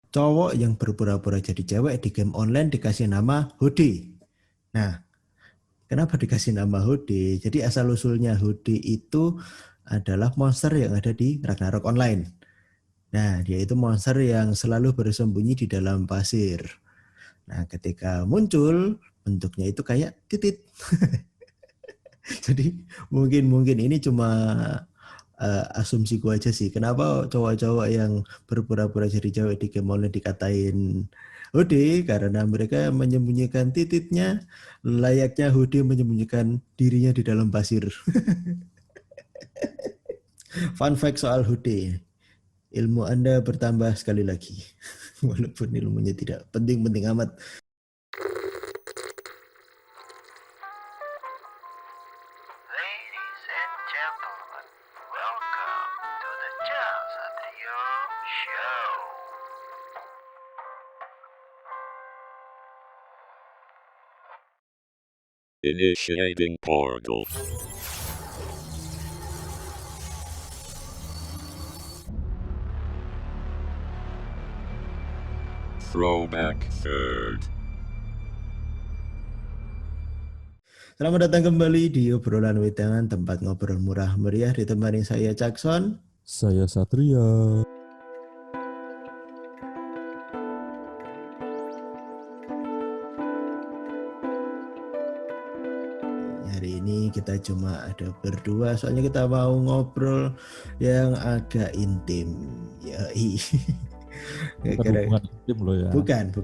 cowok yang berpura-pura jadi cewek di game online dikasih nama Hode. Nah, kenapa dikasih nama Hode? Jadi asal-usulnya Hode itu adalah monster yang ada di Ragnarok Online. Nah, dia itu monster yang selalu bersembunyi di dalam pasir. Nah, ketika muncul, bentuknya itu kayak titit. Jadi mungkin ini cuma asumsiku aja sih. Kenapa cowok-cowok yang berpura-pura jadi cewek di game online dikatain Hode? Karena mereka menyembunyikan tititnya, layaknya Hode menyembunyikan dirinya di dalam pasir. Fun fact soal Hode, ilmu Anda bertambah sekali lagi. Walaupun ilmunya tidak penting-penting amat. Ladies and gentlemen, welcome to the Jan Satrio Show. Initiating portal. Throwback third. Selamat datang kembali di obrolan wedangan, tempat ngobrol murah meriah, ditemani saya Jackson. Saya Satria. Hari ini kita cuma ada berdua, soalnya kita mau ngobrol yang agak intim. Yoi. Bukan hubungan intim loh ya. Bukan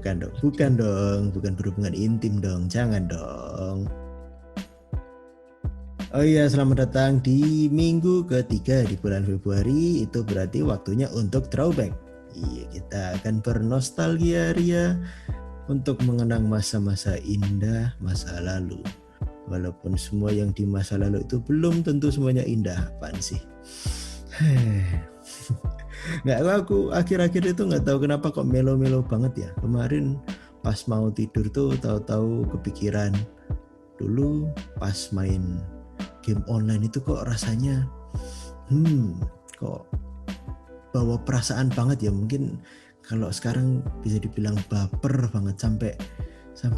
berhubungan intim dong, jangan dong. Oh iya, selamat datang di minggu ketiga di bulan Februari. Itu berarti waktunya untuk throwback. Iya, kita akan bernostalgia ria untuk mengenang masa-masa indah masa lalu. Walaupun semua yang di masa lalu itu belum tentu semuanya indah. Apaan sih? Nggak, aku akhir-akhir itu nggak tahu kenapa kok melo-melo banget ya. Kemarin pas mau tidur tuh tahu-tahu kepikiran dulu pas main game online itu kok rasanya kok bawa perasaan banget ya. Mungkin kalau sekarang bisa dibilang baper banget sampai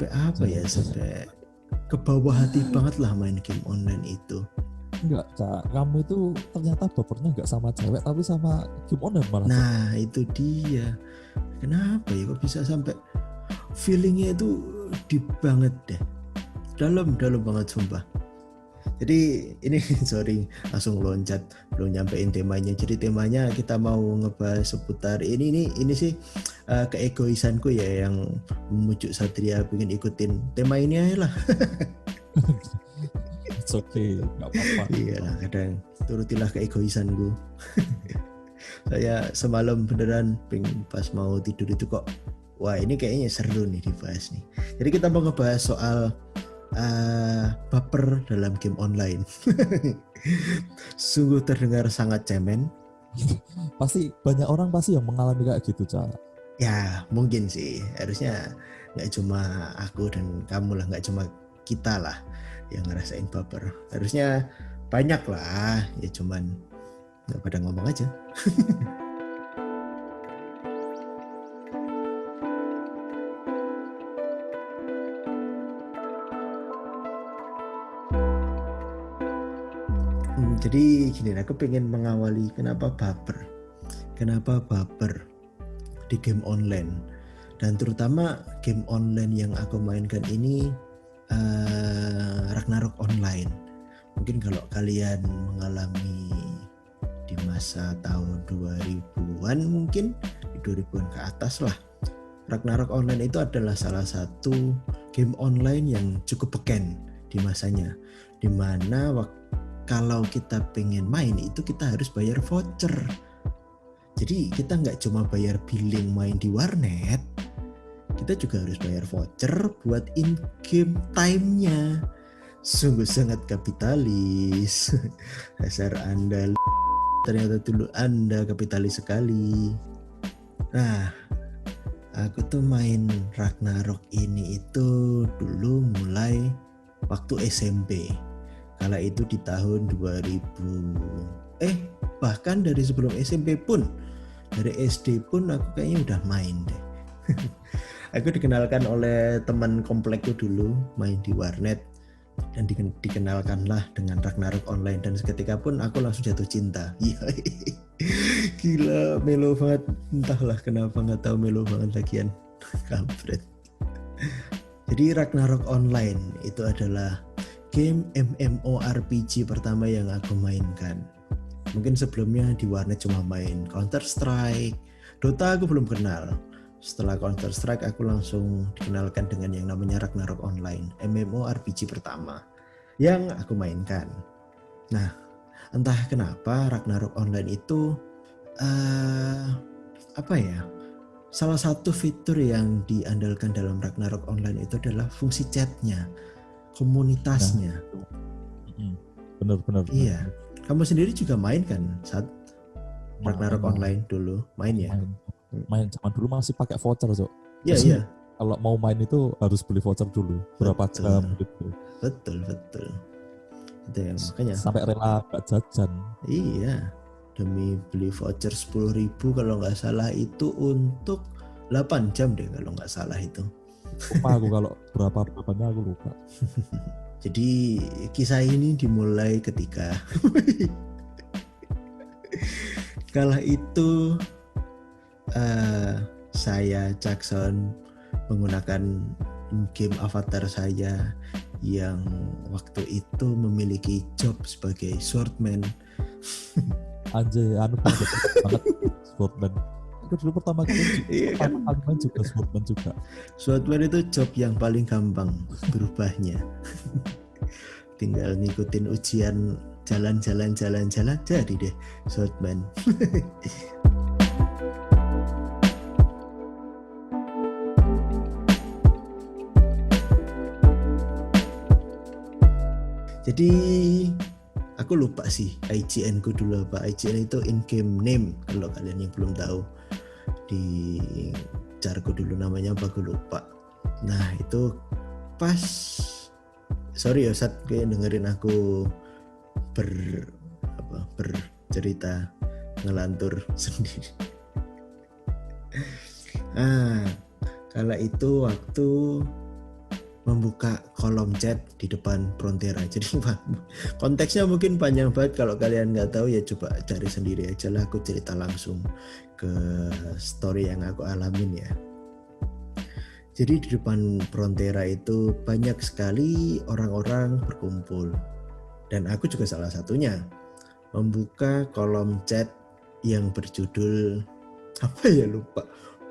apa ya, sampai ke bawah hati banget lah main game online itu. Enggak, Cak. Kamu itu ternyata bapernya enggak sama cewek tapi sama game online malah. Nah, itu dia. Kenapa ya kok bisa sampai feelingnya itu deep banget deh. Dalam banget sumpah. Jadi ini sorry langsung loncat, belum nyampein temanya. Jadi temanya kita mau ngebahas seputar ini sih keegoisanku ya yang memujuk Satria pengen ikutin tema ini aja lah. It's okay, nggak apa-apa. Iya, kadang turutilah keegoisanku. Saya semalam beneran pas mau tidur itu kok, wah ini kayaknya seru nih dibahas nih. Jadi kita mau ngebahas soal baper dalam game online. Sungguh terdengar sangat cemen. Pasti banyak orang pasti yang mengalami kayak gitu, Cak. Ya mungkin sih, harusnya nggak cuma aku dan kamu lah, nggak cuma kita lah yang ngerasain baper. Harusnya banyak lah, ya cuman nggak pada ngomong aja. Jadi gini, aku pengen mengawali kenapa baper di game online, dan terutama game online yang aku mainkan ini Ragnarok Online. Mungkin kalau kalian mengalami di masa tahun 2000-an, mungkin di 2000-an ke atas lah, Ragnarok Online itu adalah salah satu game online yang cukup beken di masanya, dimana kalau kita pengen main itu kita harus bayar voucher. Jadi kita nggak cuma bayar billing main di warnet, kita juga harus bayar voucher buat in-game time-nya. Sungguh sangat kapitalis. Dasar Anda, ternyata dulu Anda kapitalis sekali. Nah, aku tuh main Ragnarok ini itu dulu mulai waktu SMP. Kala itu di tahun 2000, bahkan dari sebelum SMP pun, Dari SD pun aku kayaknya udah main deh. Aku dikenalkan oleh teman komplekku dulu main di warnet, dan dikenalkanlah dengan Ragnarok Online, dan seketika pun aku langsung jatuh cinta. Iya, gila, melo banget, entahlah kenapa, nggak tahu, melo banget lagian. Kampret. Jadi Ragnarok Online itu adalah game MMORPG pertama yang aku mainkan. Mungkin sebelumnya di warnet cuma main Counter Strike, Dota aku belum kenal. Setelah Counter Strike aku langsung dikenalkan dengan yang namanya Ragnarok Online, MMORPG pertama yang aku mainkan. Nah, entah kenapa Ragnarok Online itu salah satu fitur yang diandalkan dalam Ragnarok Online itu adalah fungsi chatnya, komunitasnya. Benar. Iya. Kamu sendiri juga main kan saat Ragnarok Online dulu? Main ya? Main zaman dulu masih pakai voucher, Cok. Iya. Kalau mau main itu harus beli voucher dulu berapa jam gitu. Betul. Itu yang makanya sampai rela gak jajan. Iya. Demi beli voucher 10.000 kalau nggak salah itu untuk 8 jam deh kalau nggak salah itu. Lupa aku kalau berapanya aku lupa. Jadi kisah ini dimulai ketika kala itu saya Jackson menggunakan game avatar saya yang waktu itu memiliki job sebagai swordman. Anjay, banget swordman. Aku dulu pertama kali main juga swordman juga. Swordman itu job yang paling gampang berubahnya. Tinggal ngikutin ujian jalan jadi deh swordman. Jadi aku lupa sih IGN ku dulu apa. IGN itu in-game name kalau kalian yang belum tahu. Di jarku dulu namanya apa aku lupa. Nah itu pas, sorry ya Sat, kayak dengerin aku bercerita ngelantur sendiri. Kala itu waktu membuka kolom chat di depan Frontera. Jadi konteksnya mungkin panjang banget, kalau kalian nggak tahu ya coba cari sendiri aja lah, aku cerita langsung ke story yang aku alamin ya. Jadi di depan Frontera itu banyak sekali orang-orang berkumpul, dan aku juga salah satunya, membuka kolom chat yang berjudul apa ya lupa,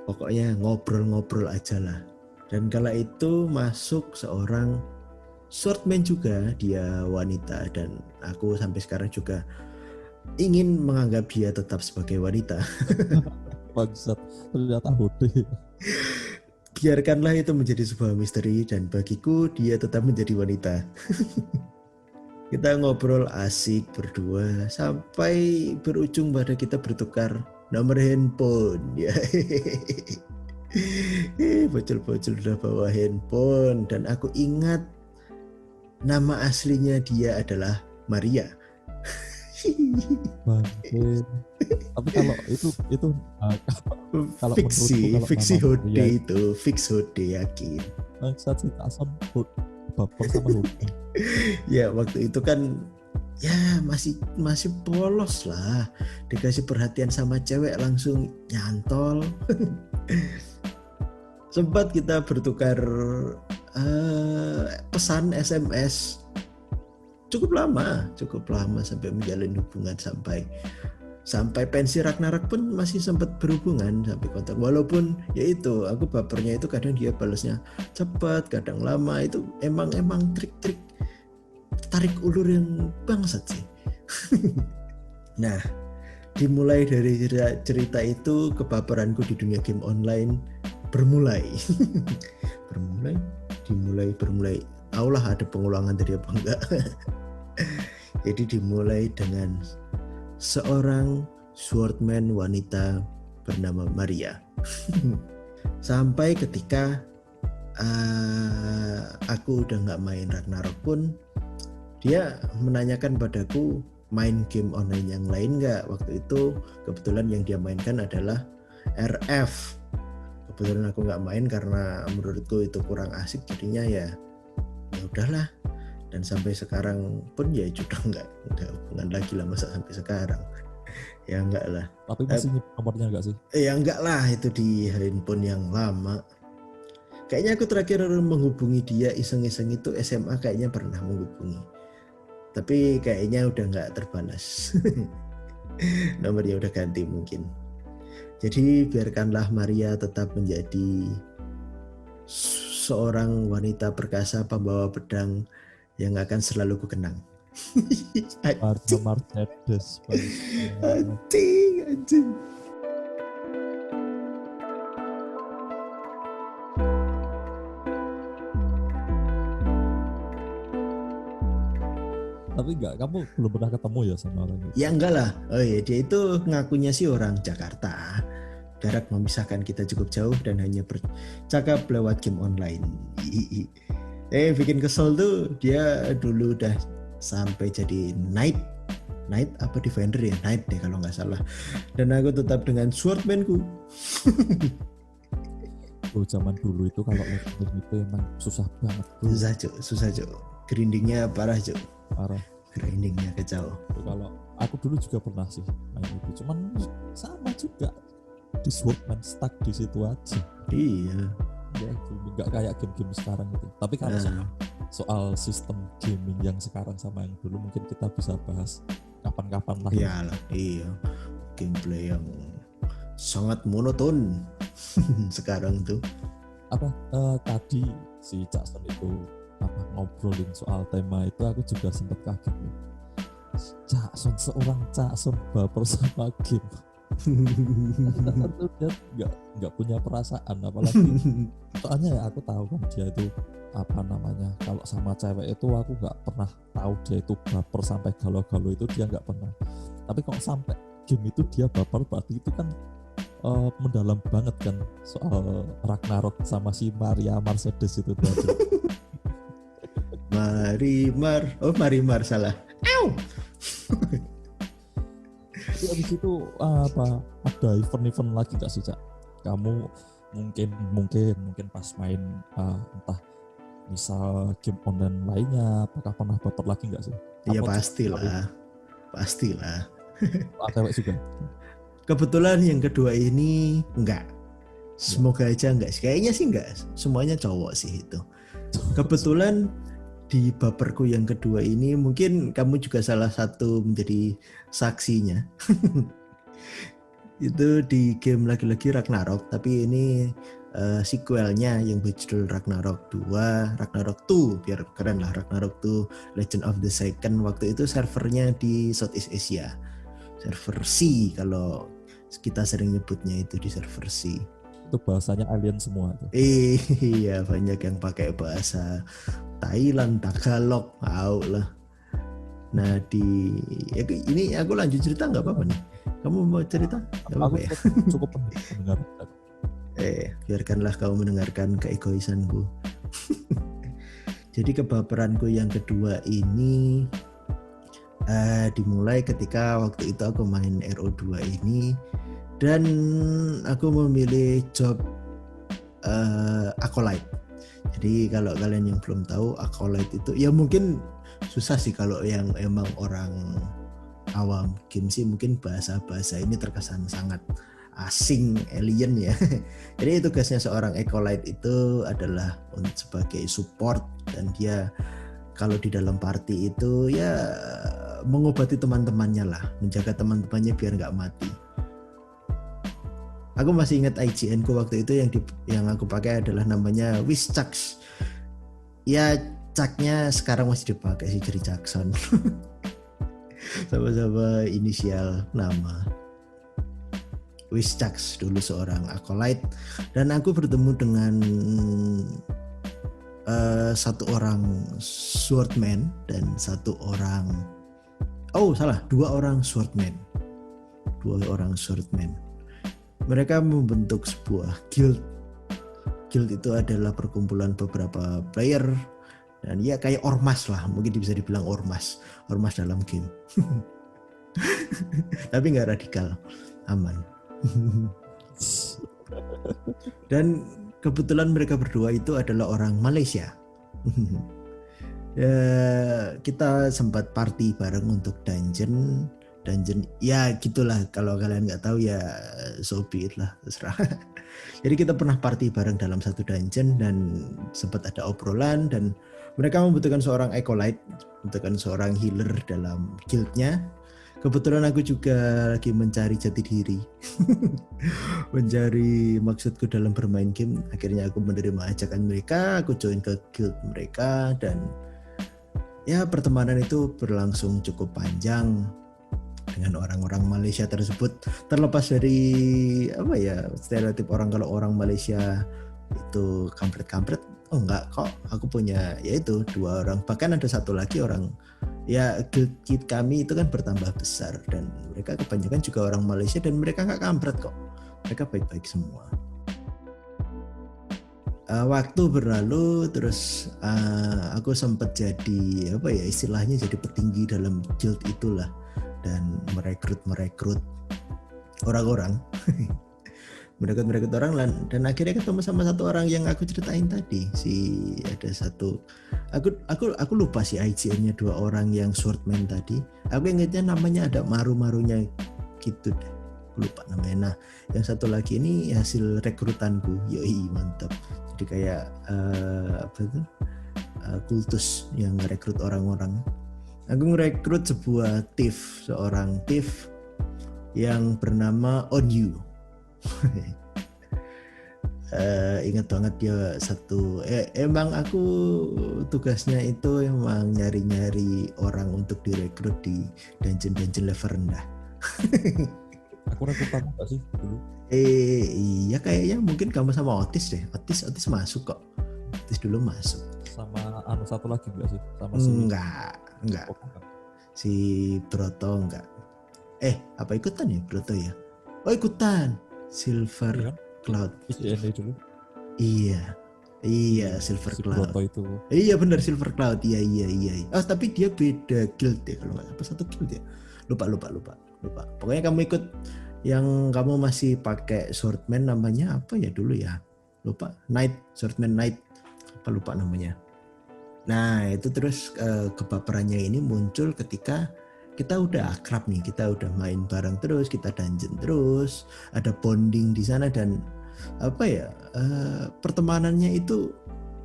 pokoknya ngobrol-ngobrol aja lah. Dan kala itu masuk seorang swordman juga, dia wanita, dan aku sampai sekarang juga ingin menganggap dia tetap sebagai wanita. Bangsat, ternyata hode. Biarkanlah itu menjadi sebuah misteri, dan bagiku dia tetap menjadi wanita. Kita ngobrol asik berdua sampai berujung pada kita bertukar nomor handphone. Ya. Bocil-bocil udah bawa handphone, dan aku ingat nama aslinya dia adalah Maria. Bangke. Tapi kalau itu kalau fiksi hode ya, itu fix hode yakin. Bangsat sih Ason baper sama hode. Ya waktu itu kan ya masih polos lah, dikasih perhatian sama cewek langsung nyantol. Sempat kita bertukar pesan SMS cukup lama sampai menjalin hubungan, sampai pensi Ragnarok pun masih sempat berhubungan sampai kontak. Walaupun ya itu aku bapernya itu kadang dia balasnya cepat, kadang lama. Itu emang trik-trik tarik ulur yang bangsat sih. Nah, dimulai dari cerita itu, kebaperanku di dunia game online bermulai. Bermulai. Taulah ada pengulangan tadi apa enggak. Jadi dimulai dengan seorang swordman wanita bernama Maria. Sampai ketika aku udah nggak main Ragnarok pun, dia menanyakan padaku, main game online yang lain nggak? Waktu itu kebetulan yang dia mainkan adalah RF. Kebetulan aku nggak main karena menurutku itu kurang asik, jadinya ya udahlah. Dan sampai sekarang pun ya sudah nggak hubungan lagi lah, masa sampai sekarang. Ya enggak lah. Tapi masih nyimpen nomornya enggak sih? Ya enggak lah, itu di handphone yang lama. Kayaknya aku terakhir menghubungi dia iseng-iseng itu SMA, kayaknya pernah menghubungi. Tapi kayaknya udah nggak terbalas. Nomornya udah ganti mungkin. Jadi biarkanlah Maria tetap menjadi seorang wanita perkasa pembawa pedang yang akan selalu kukenang. Marta Mercedes. Anjing. Tapi enggak, kamu belum pernah ketemu ya sama orang itu? Ya enggak lah. Oh iya, dia itu ngakunya sih orang Jakarta. Jarak memisahkan kita cukup jauh dan hanya bercakap lewat game online. Bikin kesel tuh, dia dulu udah sampai jadi knight apa defender ya, knight deh kalau nggak salah. Dan aku tetap dengan swordman-ku. Zaman dulu itu kalau game itu emang susah banget bro. Susah cuk. Grindingnya parah cuk. Parah. Grindingnya kacau. Kalau aku dulu juga pernah sih main itu, cuman sama juga di swordman stuck di situ aja. Iya. Ya, nggak kayak game-game sekarang gitu. Tapi kalau soal sistem gaming yang sekarang sama yang dulu mungkin kita bisa bahas kapan-kapan lah. Iyalah, iya. Gameplay yang sangat monoton sekarang tuh. Tadi si Jackson itu ngobrolin soal tema itu, aku juga sempat kaget nih. Seorang Jackson baper sama game. Tentu dia nggak punya perasaan, apalagi soalnya ya aku tahu kan dia itu kalau sama cewek itu aku nggak pernah tahu dia itu baper sampai galau-galau, itu dia nggak pernah. Tapi kok sampai game itu dia baper, berarti itu kan mendalam banget kan soal Ragnarok sama si Maria Mercedes itu tadi. Marimar salah. Tapi abis itu ada event-event lagi gak sih Cak? Kamu mungkin pas main entah misal game online lainnya, apakah pernah baper lagi gak sih? Iya pastilah. Cewek juga? Kebetulan yang kedua ini enggak. Semoga aja enggak. Kayaknya sih enggak. Semuanya cowok sih itu. Kebetulan di baperku yang kedua ini mungkin kamu juga salah satu menjadi saksinya. Itu di game lagi-lagi Ragnarok, tapi ini sequelnya yang berjudul Ragnarok 2, Ragnarok 2 biar keren lah, Ragnarok 2 Legend of the Second. Waktu itu servernya di Southeast Asia, server C kalau kita sering nyebutnya, itu di server C. Itu bahasanya alien semua tuh. Iya, banyak yang pakai bahasa Thailand, Tagalog, lah. Nah ini aku lanjut cerita nggak apa-apa nih? Kamu mau cerita? Aku ya? Cukup mendengar. Biarkanlah kamu mendengarkan keegoisanku. Jadi kebaperanku yang kedua ini dimulai ketika waktu itu aku main RO2 ini, dan aku memilih job Acolyte. Jadi kalau kalian yang belum tahu, Acolyte itu ya mungkin susah sih kalau yang emang orang awam game sih, mungkin bahasa-bahasa ini terkesan sangat asing, alien ya. Jadi tugasnya seorang Acolyte itu adalah sebagai support, dan dia kalau di dalam party itu ya mengobati teman-temannya lah, menjaga teman-temannya biar nggak mati. Aku masih ingat IGN ku waktu itu yang aku pakai adalah namanya Wischax. Ya caknya sekarang masih dipakai sih, jadi Jackson. Sama-sama inisial nama. Wischax dulu seorang Acolyte, dan aku bertemu dengan dua orang swordman. Mereka membentuk sebuah guild. Guild itu adalah perkumpulan beberapa player, dan ya kayak ormas lah, mungkin bisa dibilang ormas dalam game. Tapi nggak radikal, aman. Dan kebetulan mereka berdua itu adalah orang Malaysia. Ya, kita sempat party bareng untuk dungeon ya gitulah, kalau kalian nggak tahu ya so be it lah, terserah. Jadi kita pernah party bareng dalam satu dungeon dan sempat ada obrolan, dan mereka membutuhkan seorang acolyte, membutuhkan seorang healer dalam guildnya. Kebetulan aku juga lagi mencari jati diri. Mencari maksudku dalam bermain game. Akhirnya aku menerima ajakan mereka, aku join ke guild mereka, dan ya pertemanan itu berlangsung cukup panjang dengan orang-orang Malaysia tersebut. Terlepas dari apa ya, stereotip orang kalau orang Malaysia itu kampret-kampret, oh enggak kok, aku punya yaitu 2 orang, bahkan ada satu lagi orang, ya guild kami itu kan bertambah besar dan mereka kebanyakan juga orang Malaysia dan mereka nggak kampret kok, mereka baik-baik semua. Waktu berlalu, terus aku sempat jadi apa ya istilahnya, jadi petinggi dalam guild itulah, dan merekrut orang-orang. merekrut orang, dan akhirnya ketemu sama satu orang yang aku ceritain tadi. Ada satu, aku lupa sih IGN-nya 2 orang yang swordman tadi. Aku ingatnya namanya ada maru-marunya gitu deh, aku lupa namanya. Nah yang satu lagi ini hasil rekrutanku. Yoi, mantap. Jadi kayak apa itu, kultus yang ngerekrut orang-orang. Aku ngerekrut seorang thief yang bernama Onyu. Ingat banget dia satu. Emang aku tugasnya itu emang nyari-nyari orang untuk direkrut di dungeon level rendah. Aku rekrutan nggak sih dulu? Iya kayaknya mungkin kamu sama Otis deh. Otis masuk kok. Otis dulu masuk. Sama satu lagi nggak sih? Sama Enggak. Oh, enggak. Si Broto enggak. Apa ikutan ya Broto ya? Oh ikutan. Silver Iya kan? Cloud. IGN dulu. Iya Silver Si Cloud. Broto itu. Iya benar Silver Cloud. Iya. Oh tapi dia beda guild ya kalau nggak, apa satu guild ya? Lupa. Pokoknya kamu ikut yang kamu masih pakai swordman, namanya apa ya dulu ya? Lupa. Swordman Knight. Apa lupa namanya. Nah itu terus kebaperannya ini muncul ketika kita udah akrab nih, kita udah main bareng terus, kita dungeon terus, ada bonding di sana, dan apa ya, pertemanannya itu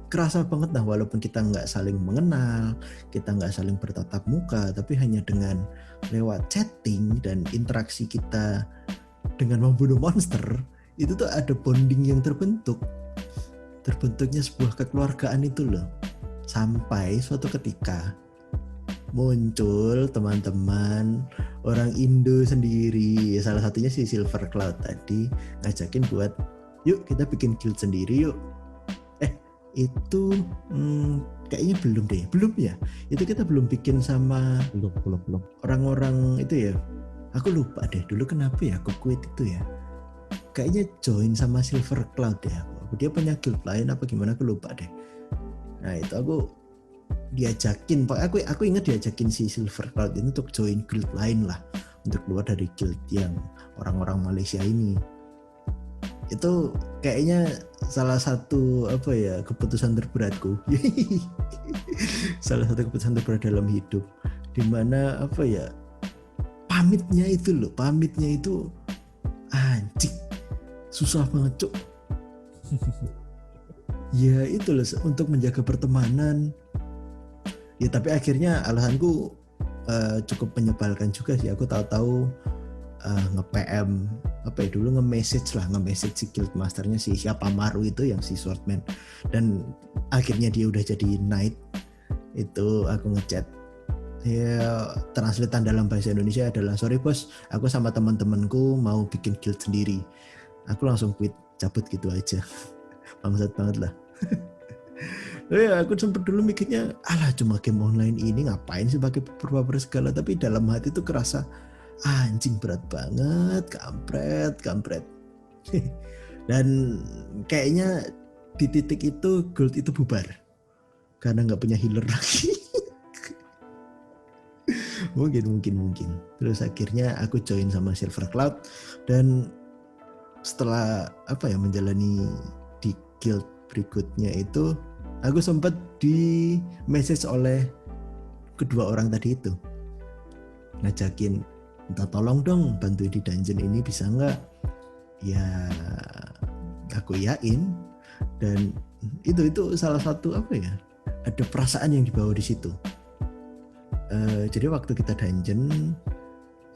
kerasa banget. Nah walaupun kita nggak saling mengenal, kita nggak saling bertatap muka, tapi hanya dengan lewat chatting dan interaksi kita dengan membunuh monster, itu tuh ada bonding yang terbentuknya sebuah kekeluargaan itu loh. Sampai suatu ketika muncul teman-teman orang Indo sendiri, salah satunya si Silver Cloud tadi ngajakin buat yuk kita bikin guild sendiri yuk. Itu kayaknya belum ya, itu kita belum bikin sama Belum. orang-orang itu ya. Aku lupa deh dulu kenapa ya aku quit itu ya, kayaknya join sama Silver Cloud ya, dia punya guild lain apa gimana aku lupa deh. Nah itu aku diajakin, aku ingat diajakin si Silver Cloud ini untuk join guild lain lah, untuk keluar dari guild yang orang-orang Malaysia ini. Itu kayaknya salah satu apa ya keputusan terberatku. Salah satu keputusan terberat dalam hidup, dimana apa ya, pamitnya itu anjing susah banget cuk. Ya itu loh, untuk menjaga pertemanan. Ya tapi akhirnya alasanku cukup menyebalkan juga sih. Aku tahu-tahu nge-PM apa ya dulu, nge-message si guild masternya, si siapa Maru itu yang si swordman, dan akhirnya dia udah jadi knight. Itu aku ngechat, ya translatean dalam bahasa Indonesia adalah, sorry bos, aku sama teman-temanku mau bikin guild sendiri. Aku langsung quit, cabut gitu aja. Bangsat banget lah. Ya aku sempet dulu mikirnya, alah cuma game online ini ngapain sih pakai purba segala, tapi dalam hati tuh kerasa anjing berat banget, kampret. Dan kayaknya di titik itu guild itu bubar karena nggak punya healer lagi. mungkin. Terus akhirnya aku join sama Silver Cloud, dan setelah menjalani di guild berikutnya itu, aku sempat di message oleh kedua orang tadi itu, ngajakin, minta tolong dong bantu di dungeon ini, bisa nggak? Ya aku yain, dan itu salah satu ada perasaan yang dibawa di situ. Jadi waktu kita dungeon,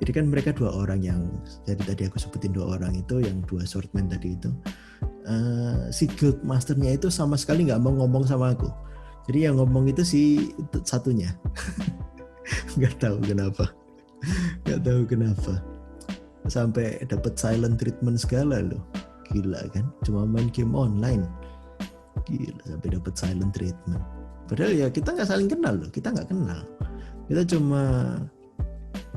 jadi kan mereka dua orang yang, jadi tadi aku sebutin dua orang itu, yang dua swordman tadi itu, si guild masternya itu sama sekali nggak mau ngomong sama aku. Jadi yang ngomong itu si satunya. nggak tahu kenapa sampai dapat silent treatment segala loh. Gila kan, cuma main game online, gila sampai dapat silent treatment. Padahal ya kita nggak saling kenal loh, kita nggak kenal, kita cuma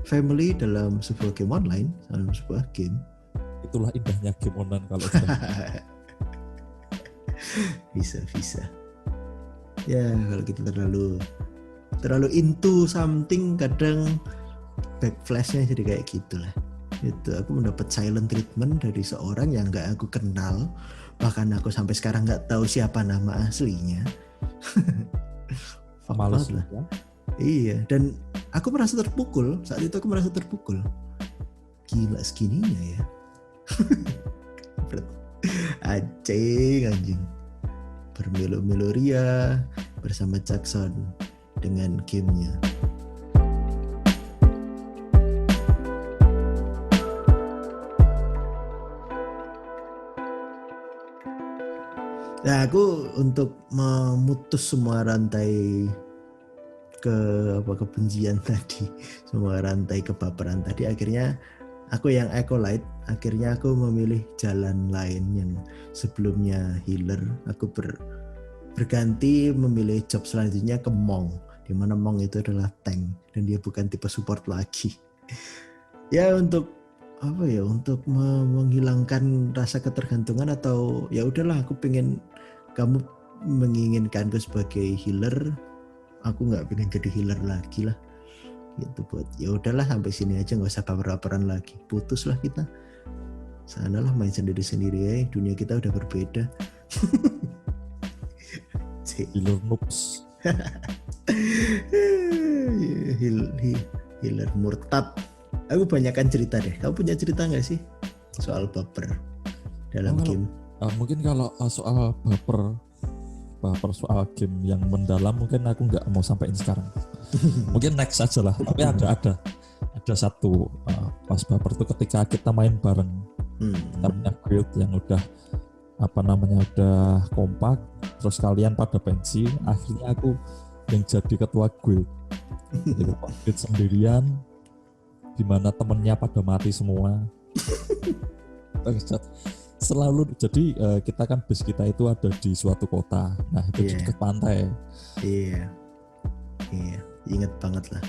family dalam sebuah game online, dalam sebuah game. Itulah indahnya game online kalau bisa ya. Kalau kita terlalu into something, kadang backflashnya jadi kayak gitulah. Itu aku mendapat silent treatment dari seorang yang nggak aku kenal, bahkan aku sampai sekarang nggak tahu siapa nama aslinya. males lah. ya. Iya, dan aku merasa terpukul saat itu. Aku merasa terpukul, gila segininya ya. anjing bermelo-melo ria bersama Jackson dengan gamenya. Nah, aku untuk memutus semua rantai kebencian tadi, semua rantai kebaperan tadi, akhirnya aku yang acolyte, akhirnya aku memilih jalan lain yang sebelumnya healer. Aku berganti memilih job selanjutnya ke Monk, di mana Monk itu adalah tank dan dia bukan tipe support lagi. Ya untuk untuk menghilangkan rasa ketergantungan, atau ya udahlah, aku pengen kamu menginginkanku sebagai healer, aku nggak pengen jadi healer lagi lah gitu. Buat ya udahlah, sampai sini aja, nggak usah baper-baperan lagi, putuslah kita, sanalah main sendiri-sendiri ya, dunia kita udah berbeda. Healer noobs. Healer murtad. Aku banyakkan cerita deh. Kamu punya cerita nggak sih soal baper dalam game? Mungkin kalau soal baper soal game yang mendalam, mungkin aku nggak mau sampaikan sekarang. Mungkin next aja lah. Tapi ada satu pas baper tuh ketika kita main bareng. Kita punya guild yang udah udah kompak, terus kalian pada pensi, akhirnya aku yang jadi ketua guild. Jadi guild sendirian, dimana temennya pada mati semua. Selalu jadi kita kan base kita itu ada di suatu kota, nah itu di dekat pantai. Iya, inget banget lah.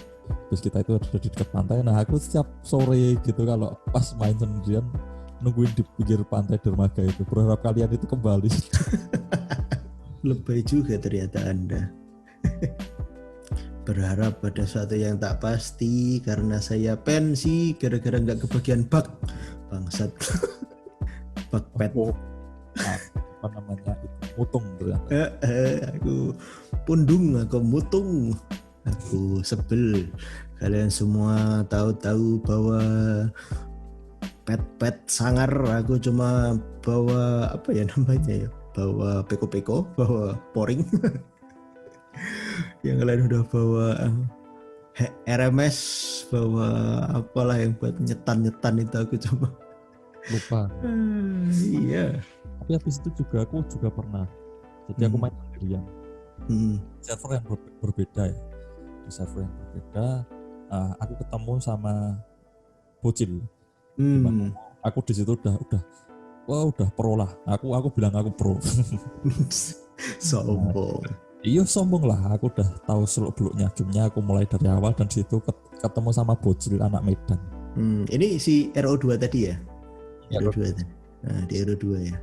Base kita itu ada di dekat pantai. Nah aku setiap sore gitu kalau pas main sendirian nungguin di pinggir pantai dermaga itu, berharap kalian itu kembali. Lebay juga ternyata Anda. Berharap pada sesuatu yang tak pasti karena saya pensi gara-gara nggak kebagian bug, bangsat. Bug pet. Apa namanya itu, mutung ternyata. Aku pundung, aku mutung, aku sebel. Kalian semua tahu-tahu bahwa pet sangar, aku cuma bawa bawa peko-peko, bawa poring. Yang lain udah bawa RMS, bawa apalah yang buat nyetan itu, aku cuma lupa. Iya. Tapi habis itu juga aku pernah. Jadi aku main sendirian. Server yang berbeda ya. Di server yang berbeda, aku ketemu sama bocil. Aku di situ udah pro lah. Aku bilang aku pro. Sombong. Iya sombong lah. Aku udah tahu seluk-beluknya gamenya. Aku mulai dari awal, dan di situ ketemu sama bocil anak Medan. Ini si RO2 tadi ya? RO2 tadi. Nah, di RO2 ya.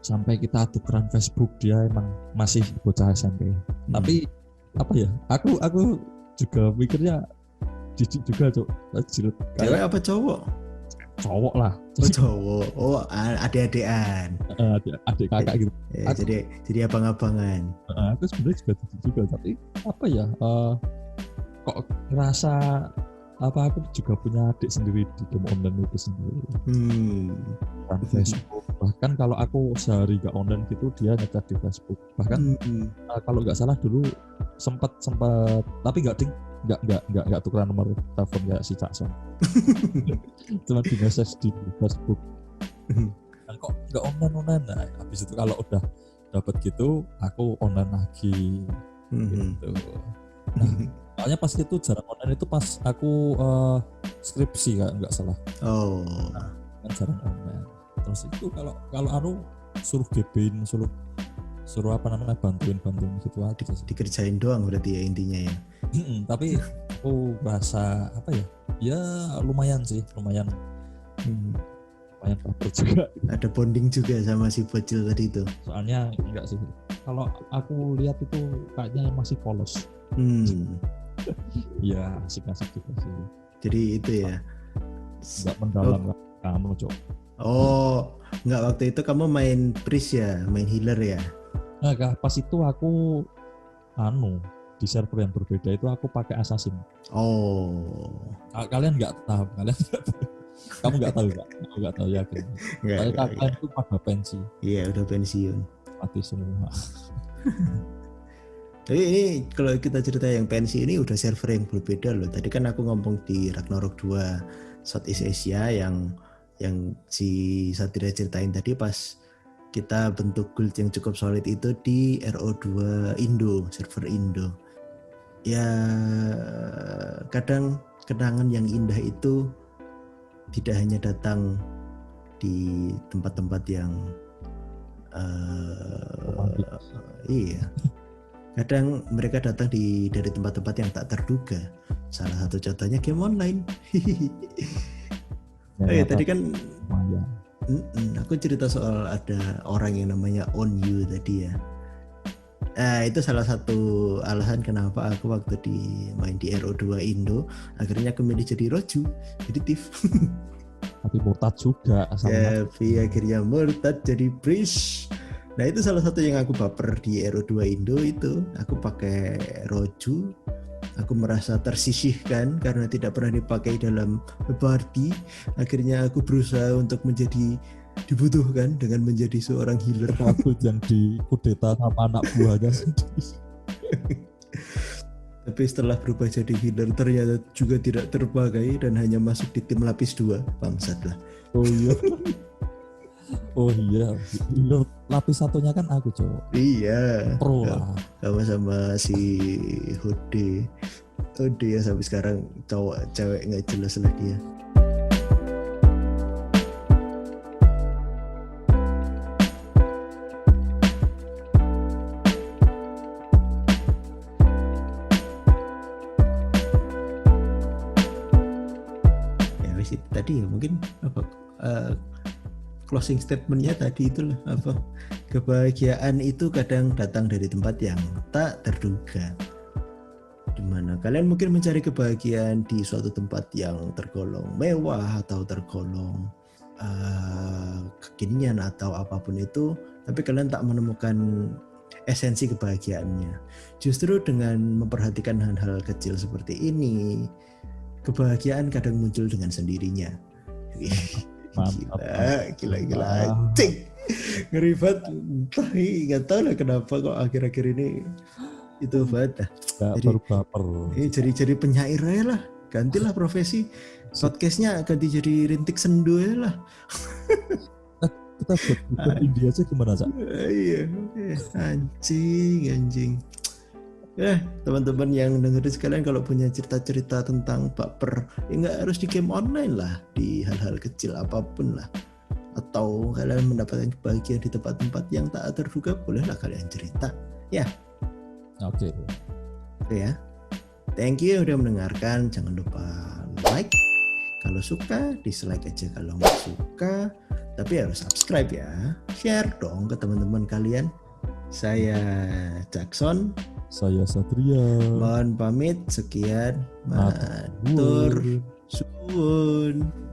Sampai kita tukeran Facebook, dia emang masih bocah SMP. Tapi apa ya? Aku juga mikirnya jijik juga cok. Jilat Cewek kayak apa cowok? cowok lah. Oh cowok. Oh adik-adikan. Adik kakak gitu. Ya, jadi abang-abangan. Aku sebenarnya juga jijik juga, tapi apa ya? Kok ngerasa apa aku juga punya adik sendiri di game online itu sendiri. Kan Facebook. Bahkan kalau aku sehari gak online gitu dia ngechat di Facebook. Bahkan kalau nggak salah dulu sempat tapi nggak tukeran nomor telepon kayak si Cakson. Cuma di message di Facebook. Dan kok nggak online. Nah, habis itu kalau udah dapat gitu aku online lagi gitu. Nah, soalnya pas itu jarang online itu pas aku skripsi nggak salah. Oh. Nah, kan jarang online. Terus itu kalau aku suruh GP-in, suruh apa namanya bantuin gitu aja sih. Dikerjain doang berarti ya intinya ya. Tapi aku rasa apa ya? Ya lumayan baper juga. Ada bonding juga sama si bocil tadi itu. Soalnya enggak sih. Kalau aku lihat itu kayaknya masih polos. Ya asik-asik juga sih. Jadi itu ya. Enggak mendalam kamu cok. Oh, enggak, waktu itu kamu main priest ya, main healer ya. Nah, pas itu aku di server yang berbeda itu aku pakai assassin. Oh. Kalian nggak tahu, kamu nggak tahu nggak? Aku nggak tahu yakin. Kalian itu pada pensi. Iya, udah pensiun. Mati semua. Tapi ini kalau kita cerita yang pensi ini udah server yang berbeda loh. Tadi kan aku ngomong di Ragnarok 2 Southeast Asia yang si Satria ceritain tadi pas kita bentuk guild yang cukup solid itu di RO2 Indo, server Indo. Ya kadang kenangan yang indah itu tidak hanya datang di tempat-tempat yang iya. Kadang mereka datang dari tempat-tempat yang tak terduga. Salah satu contohnya game online. Tadi kan aku cerita soal ada orang yang namanya On You tadi ya. Itu salah satu alasan kenapa aku waktu main di RO2 Indo akhirnya aku milih jadi Roju, jadi Tiff. Tapi murtad juga tapi akhirnya murtad jadi Priest. Nah itu salah satu yang aku baper di RO2 Indo itu. Aku pakai Roju. Aku merasa tersisihkan karena tidak pernah dipakai dalam party. Akhirnya aku berusaha untuk dibutuhkan dengan menjadi seorang healer. Aku yang dikudeta sama anak buahnya sendiri. Tapi setelah berubah jadi healer ternyata juga tidak terpakai dan hanya masuk di tim lapis 2. Bangsat lah. Oh iya, healer lapis satunya kan aku cowok. Iya. Pro lah. Sama si Hode ya sampai sekarang cewek nggak jelas lah dia. Ya wis itu tadi ya mungkin apa closing statementnya tadi itulah apa, kebahagiaan itu kadang datang dari tempat yang tak terduga. Dimana kalian mungkin mencari kebahagiaan di suatu tempat yang tergolong mewah atau tergolong kekinian atau apapun itu, tapi kalian tak menemukan esensi kebahagiaannya. Justru dengan memperhatikan hal-hal kecil seperti ini, kebahagiaan kadang muncul dengan sendirinya. Gila anjing, ngeri banget. Nggak tahu lah kenapa kok akhir-akhir ini itu banget dah. Jadi penyair aja lah, gantilah profesi, podcastnya ganti jadi rintik sendu aja lah. Kita buat India aja gimana Cak? Iya, anjing. Teman-teman yang dengerin sekalian, kalau punya cerita-cerita tentang baper, ya nggak harus di game online lah, di hal-hal kecil apapun lah. Atau kalian mendapatkan kebahagiaan di tempat-tempat yang tak terduga, bolehlah kalian cerita. Ya. Oke. Ya. Thank you udah mendengarkan. Jangan lupa like kalau suka, dislike aja kalau nggak suka. Tapi harus subscribe ya. Share dong ke teman-teman kalian. Saya Jackson. Saya Satria. Mohon pamit, sekian. Matur Matur suwun.